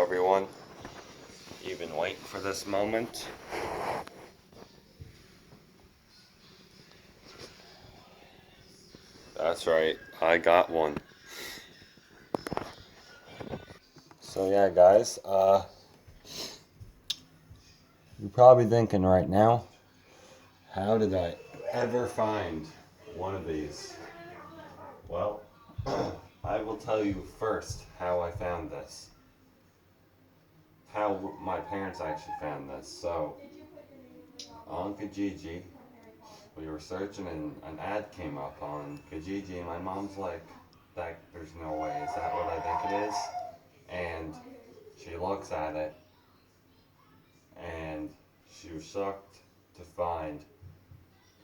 everyone. You've been waiting for this moment. That's right, I got one. So yeah, guys, you're probably thinking right now, how did I ever find one of these? Well, I will tell you first how I found this. How my parents actually found this. So, on Kijiji, we were searching and an ad came up on Kijiji, and my mom's like, there's no way, is that what I think it is? And she looks at it, and she was shocked to find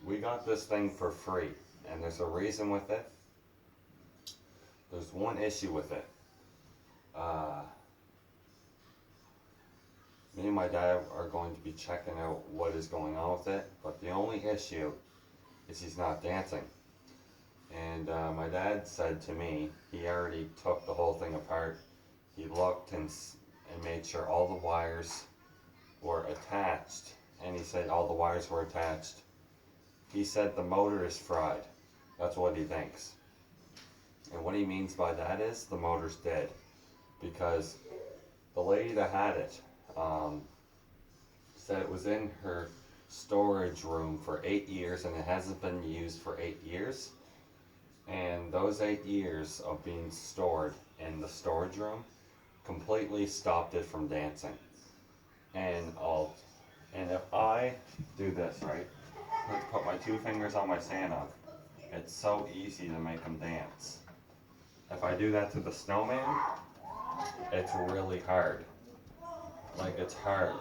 we got this thing for free, and there's a reason with it. There's one issue with it. Me and my dad are going to be checking out what is going on with it, but the only issue is he's not dancing. And my dad said to me, he already took the whole thing apart. He looked and made sure all the wires were attached, and he said all the wires were attached. He said the motor is fried. That's what he thinks. And what he means by that is the motor's dead, because the lady that had it said it was in her storage room for 8 years and it hasn't been used for 8 years. And those 8 years of being stored in the storage room completely stopped it from dancing. And if I do this, right, let's put my 2 fingers on my Santa, it's so easy to make them dance. If I do that to the Snowman, it's really hard. Like, it's hard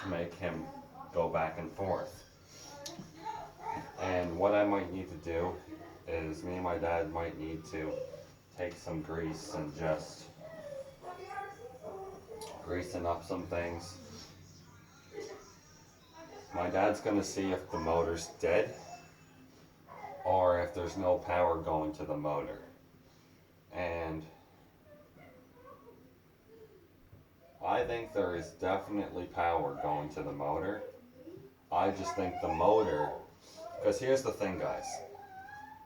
to make him go back and forth. And what I might need to do is me and my dad might need to take some grease and just greasing up some things. My dad's gonna see if the motor's dead or if there's no power going to the motor. And I think there is definitely power going to the motor. I just think the motor, because here's the thing, guys.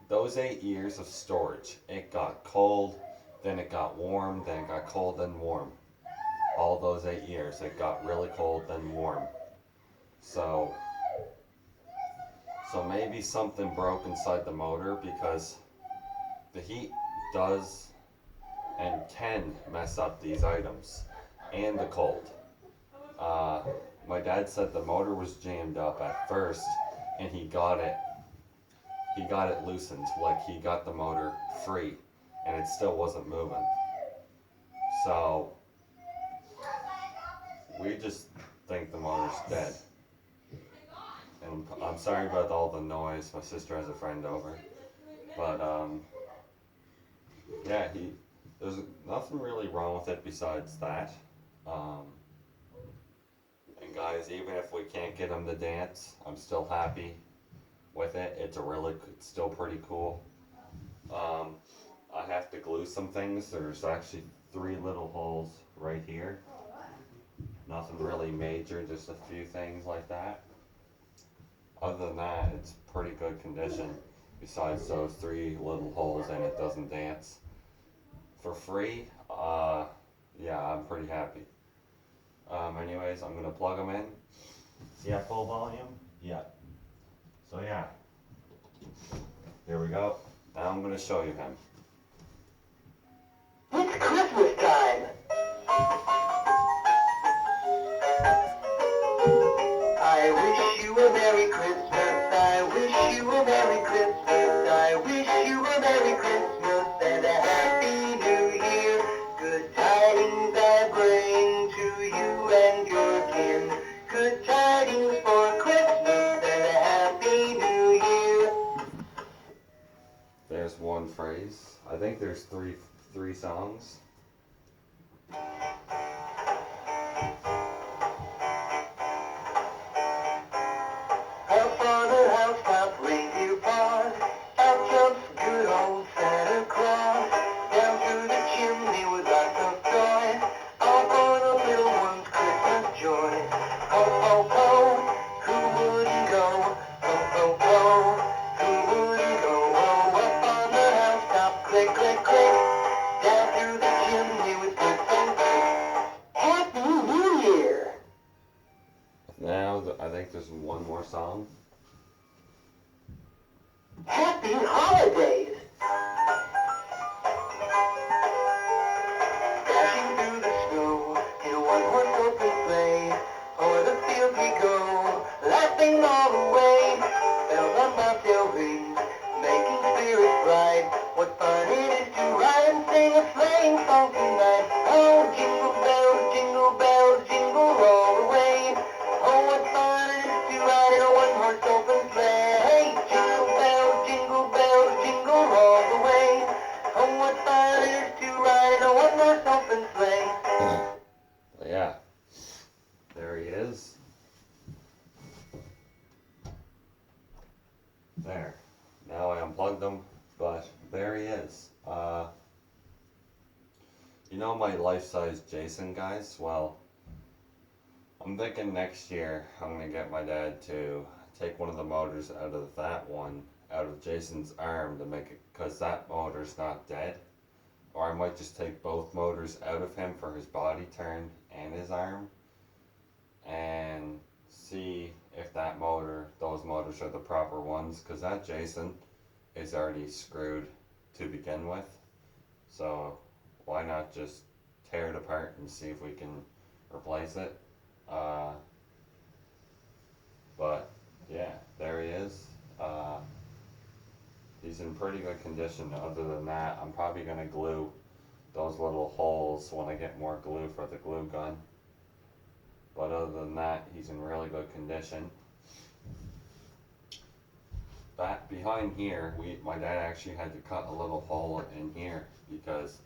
Those 8 years of storage, it got cold, then it got warm, then it got cold, then warm. All those 8 years, it got really cold, then warm. So maybe something broke inside the motor, because the heat does and can mess up these items, and the cold. My dad said the motor was jammed up at first, and he got it loosened, like he got the motor free, and it still wasn't moving. So we just think the motor's dead. And I'm sorry about all the noise. My sister has a friend over, but yeah, there's nothing really wrong with it besides that. And guys, even if we can't get him to dance, I'm still happy with it. It's still pretty cool. I have to glue some things. There's actually 3 little holes right here. Nothing really major, just a few things like that. Other than that, it's pretty good condition. Besides those 3 little holes and it doesn't dance. For free, yeah, I'm pretty happy. Anyways, I'm gonna plug them in. See at full volume? Yeah. So yeah, here we go. Now I'm gonna show you him. It's Christmas time. I wish you a Merry Christmas. I wish you a Merry Christmas. I wish you a Merry Christmas and a Happy New Year. Good tidings I bring to you and your kin. Good tidings for Christmas and a Happy New Year. There's one phrase. I think there's three songs. Up on a housetop, reindeer paws, out jumps good old Santa Claus. Down through the chimney with lots of toys. Up on a like there's one more song. Happy holidays! Dashing through the snow in a one-horse open sleigh. O'er the fields we go, laughing all the way. Bells on bobtail ring, making spirits bright. What fun it is to ride and sing a sleighing song tonight. Oh, jingle bells, jingle all the way. Oh, what fun it is to ride in a one-horse open sleigh. Hey, jingle bells, jingle all the way. Oh, what fun it is to ride in a one-horse open sleigh. But yeah, there he is. There. Now I unplugged him, but there he is. You know my life-size Jason, guys? Well, I'm thinking next year I'm gonna get my dad to take one of the motors out of that one, out of Jason's arm to make it, cause that motor's not dead. Or I might just take both motors out of him for his body turn and his arm, and see if that motor, those motors are the proper ones, cause that Jason is already screwed to begin with. So why not just tear it apart and see if we can replace it? But yeah, there he is. He's in pretty good condition. Other than that, I'm probably gonna glue those little holes when I get more glue for the glue gun. But other than that, he's in really good condition. Back behind here, my dad actually had to cut a little hole in here because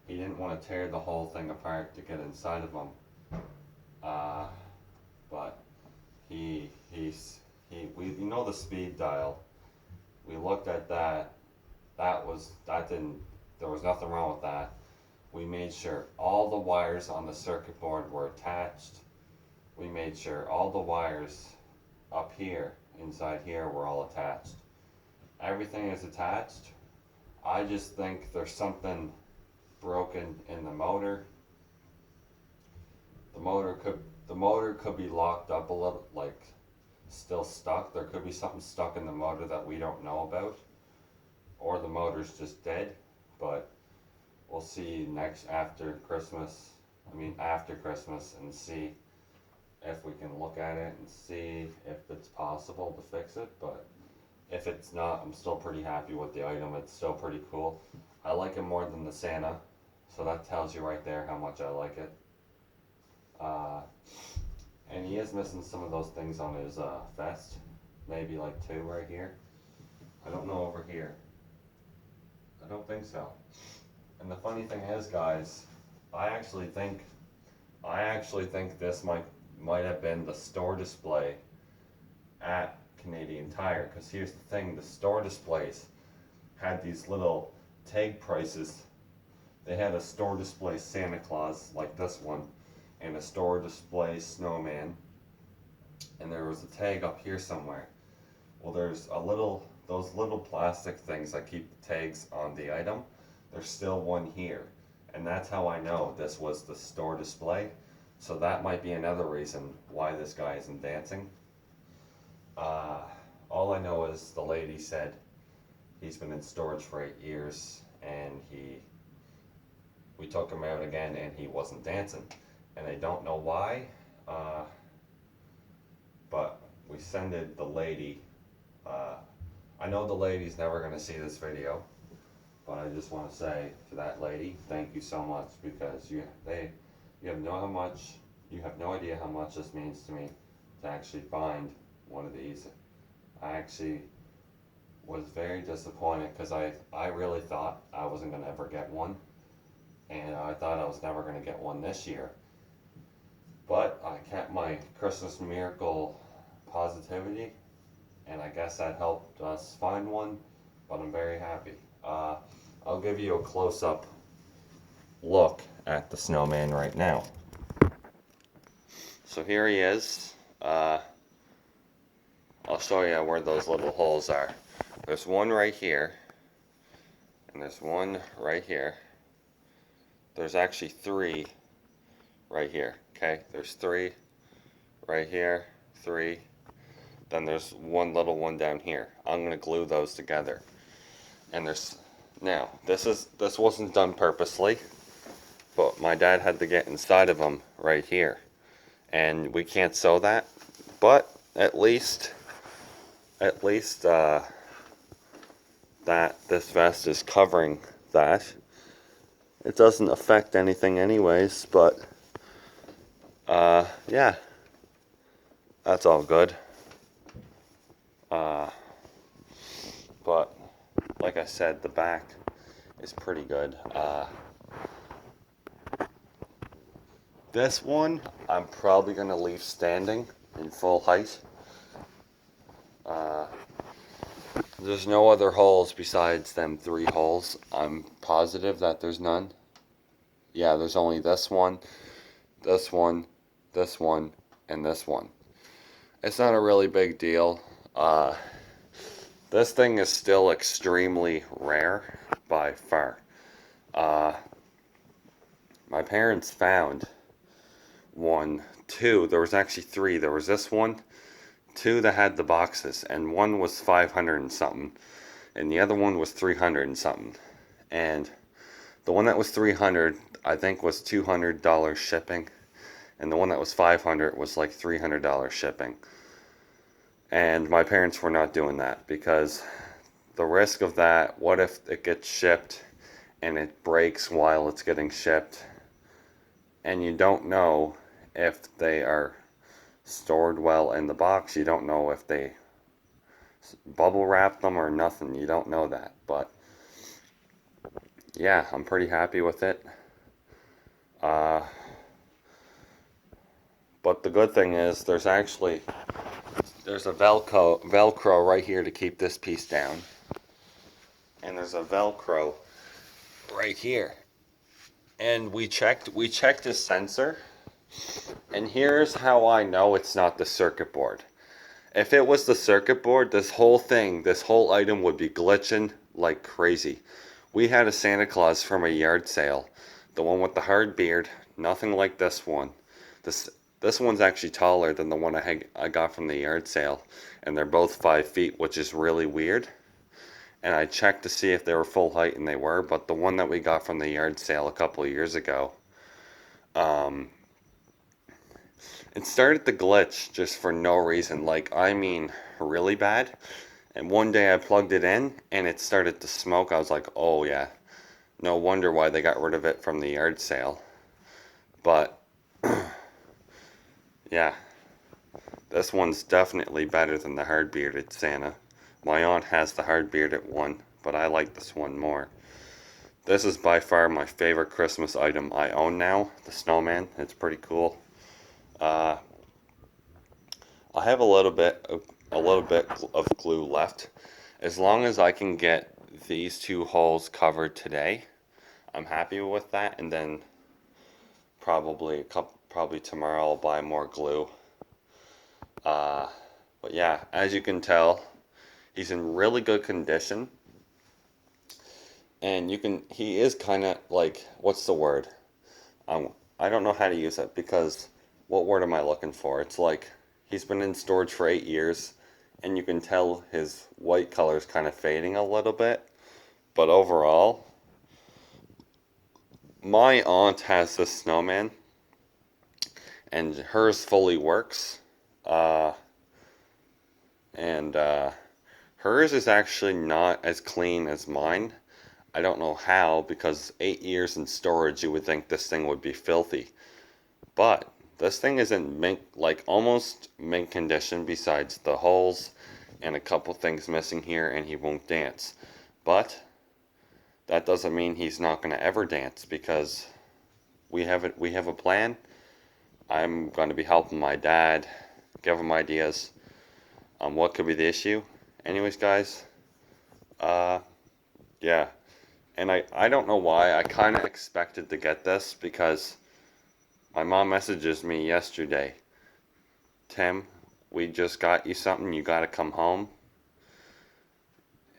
he didn't want to tear the whole thing apart to get inside of him. But you know the speed dial. We looked at that. There was nothing wrong with that. We made sure all the wires on the circuit board were attached. We made sure all the wires up here, inside here, were all attached. Everything is attached. I just think there's something broken in the motor. The motor could be locked up a little, like still stuck. There could be something stuck in the motor that we don't know about, or the motor's just dead. But we'll see after Christmas, and see if we can look at it and see if it's possible to fix it. But if it's not, I'm still pretty happy with the item. It's still pretty cool. I like it more than the Santa, so that tells you right there how much I like it. And he is missing some of those things on his vest, maybe like 2 right here. I don't know over here. I don't think so. And the funny thing is, guys, I actually think this might have been the store display at Canadian Tire. Because here's the thing: the store displays had these little tag prices. They had a store display Santa Claus like this one, and a store display Snowman, and there was a tag up here somewhere. Well, there's those little plastic things that keep the tags on the item. There's still one here, and that's how I know this was the store display. So that might be another reason why this guy isn't dancing. All I know is the lady said he's been in storage for 8 years, and we took him out again and he wasn't dancing. And I don't know why, but we sended the lady. I know the lady's never going to see this video, but I just want to say to that lady, thank you so much, because you have no idea how much this means to me to actually find one of these. I actually was very disappointed because I really thought I wasn't going to ever get one, and I thought I was never going to get one this year. But I kept my Christmas miracle positivity, and I guess that helped us find one, but I'm very happy. I'll give you a close-up look at the Snowman right now. So here he is. I'll show you where those little holes are. There's one right here, and there's one right here. There's actually 3 right here. Okay, there's 3 right here, 3 then there's one little one down here. I'm gonna glue those together. And there's, now, this wasn't done purposely, but my dad had to get inside of them right here. And we can't sew that, but at least that this vest is covering that. It doesn't affect anything anyways, but yeah, that's all good. But like I said, the back is pretty good. This one I'm probably gonna leave standing in full height. There's no other holes besides them 3 holes. I'm positive that there's none. Yeah, there's only this one, this one, this one, and this one. It's not a really big deal. This thing is still extremely rare by far. My parents found 1, 2, there was actually 3. There was this one, 2 that had the boxes, and one was 500 and something, and the other one was 300 and something. And the one that was 300, I think, was $200 shipping, and the one that was 500 was like $300 shipping. And my parents were not doing that because the risk of that, what if it gets shipped and it breaks while it's getting shipped, and you don't know if they are stored well in the box. You don't know if they bubble wrap them or nothing. You don't know that. But yeah, I'm pretty happy with it. But the good thing is there's a Velcro right here to keep this piece down. And there's a Velcro right here. And we checked his sensor. And here's how I know it's not the circuit board. If it was the circuit board, this whole item would be glitching like crazy. We had a Santa Claus from a yard sale. The one with the hard beard, nothing like this one. This one's actually taller than the one I got from the yard sale. And they're both 5 feet, which is really weird. And I checked to see if they were full height, and they were. But the one that we got from the yard sale a couple of years ago, it started to glitch just for no reason. Like, I mean, really bad. And one day I plugged it in, and it started to smoke. I was like, oh yeah, no wonder why they got rid of it from the yard sale. But yeah, this one's definitely better than the hard bearded Santa. My aunt has the hard bearded one, but I like this one more. This is by far my favorite Christmas item I own now, the Snowman. It's pretty cool. I have a little bit of glue left. As long as I can get these 2 holes covered today, I'm happy with that. And then probably tomorrow I'll buy more glue. But yeah, as you can tell, he's in really good condition. And he is kind of like, what's the word? I don't know how to use it, because what word am I looking for? It's like he's been in storage for 8 years, and you can tell his white color is kind of fading a little bit. But overall, my aunt has this Snowman, and hers fully works. Hers is actually not as clean as mine. I don't know how, because 8 years in storage, you would think this thing would be filthy. But this thing is in mint, like almost mint condition, besides the holes and a couple things missing here, and he won't dance. But that doesn't mean he's not going to ever dance, because we have a plan. I'm going to be helping my dad, give him ideas on what could be the issue. Anyways, guys, yeah. And I don't know why, I kind of expected to get this, because my mom messages me yesterday, Tim, we just got you something, you got to come home,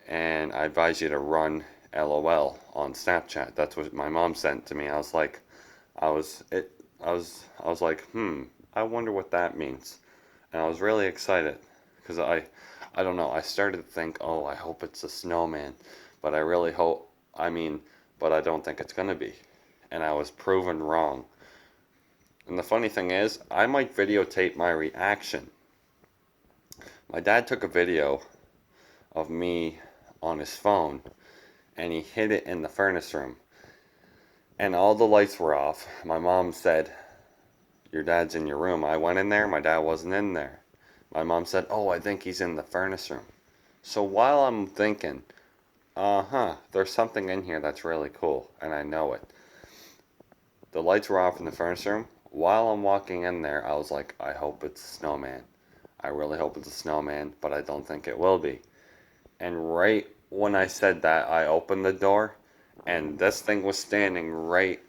and I advise you to run LOL on Snapchat. That's what my mom sent to me. I was like, I was like, I wonder what that means. And I was really excited, because I don't know, I started to think, oh, I hope it's a snowman, but I really hope, but I don't think it's gonna be, and I was proven wrong. And the funny thing is, I might videotape my reaction. My dad took a video of me on his phone, and he hid it in the furnace room, and all the lights were off. My mom said, your dad's in your room. I went in there, my dad wasn't in there. My mom said, oh, I think he's in the furnace room. So while I'm thinking, there's something in here that's really cool, and I know it. The lights were off in the furnace room. While I'm walking in there, I was like, I hope it's a snowman. I really hope it's a snowman, but I don't think it will be. And right when I said that, I opened the door, and this thing was standing right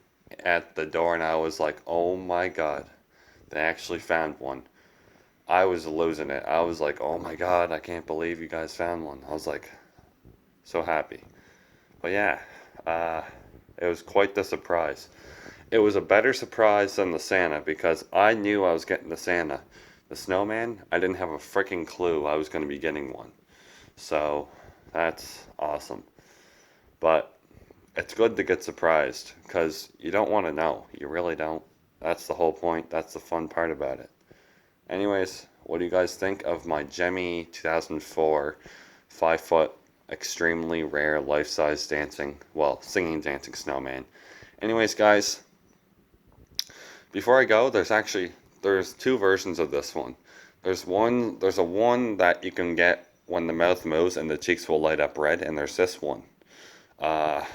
at the door, and I was like, oh my god, they actually found one. I was losing it. I was like, oh my god, I can't believe you guys found one. I was like, so happy. But yeah, it was quite the surprise. It was a better surprise than the Santa, because I knew I was getting the Santa. The snowman, I didn't have a freaking clue I was going to be getting one. So, that's awesome. But it's good to get surprised, because you don't want to know. You really don't. That's the whole point. That's the fun part about it. Anyways, what do you guys think of my Gemmy 2004 5-foot extremely rare life-size singing dancing snowman? Anyways, guys, before I go, there's two versions of this one. There's a one that you can get when the mouth moves and the cheeks will light up red, and there's this one. I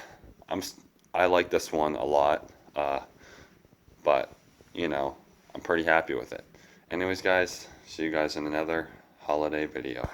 like this one a lot, but I'm pretty happy with it. Anyways, guys, see you guys in another holiday video.